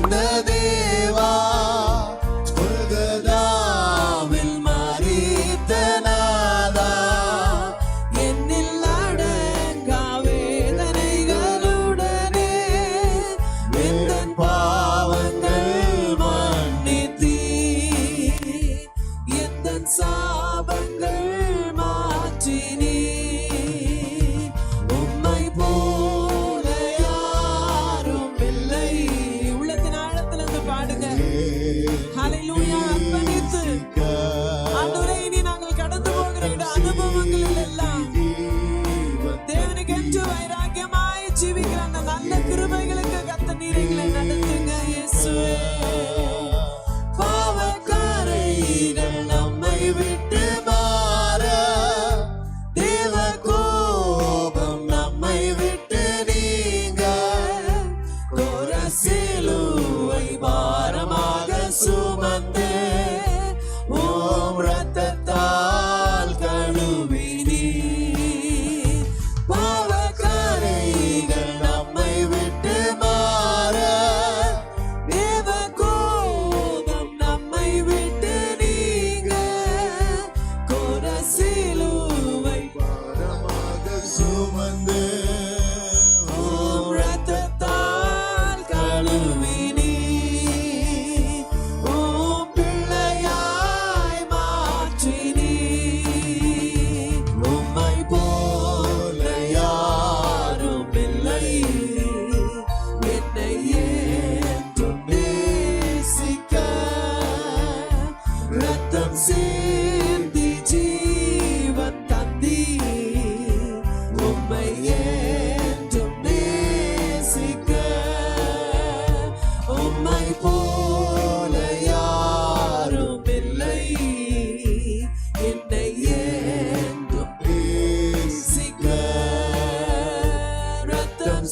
உயர்ந்த தேவா, கொல்கதாவில் மரித்த நாதா, என்னில் அடங்கா வேதனைகளுடனே எந்தன் பாவங்கள் மன்னித்தீர், எந்தன் சாபங்கள் மாற்றினீர். உம்மை போல யாரும் இல்லை. உள்ளத்தின் ஆழத்திலிருந்து பாடுங்க. ஹல்லேலூயா. அர்ப்பணித்து ஆண்டவரே, இனி நாங்கள் கடந்து போகிற இந்த அனுபவங்களில் எல்லாம் தேவனுக்கென்று வைராக்கியமாய் ஜீவிக்கிற அந்த நல்ல கிருபைகளுக்கு கர்த்தர் நீர் எங்களை நடத்துங்க இயேசுவே. பாவக்காரைகள் நம்மை விட்டு மாற, தேவ கோபம் நம்மை விட்டு நீங்க, கோர சிலுவை பாரமாக சுமந்து ஓம் இரத்தத்தால் கழுவினீர். பாவக்காரைகள் நம்மை விட்டு மாற, தேவ கோபம் நம்மை விட்டு நீங்க, கோர சிலுவை பாரமாக சுமந்து ஓம் இரத்தத்தால் கழுவினீர். ஓம் பிள்ளையாய் மாற்றினீர். உம்மை போல யாரும் இல்லை. என்னை ஏற்றும் நேசிக்க ரத்தம் சிந்தி ஜீவன் தந்தீர். உம்மை ஏற்றும் நேசிக்க உம்மை போல யாரும் இல்லை. என்னை ஏற்றும் நேசிக்க ரத்தம்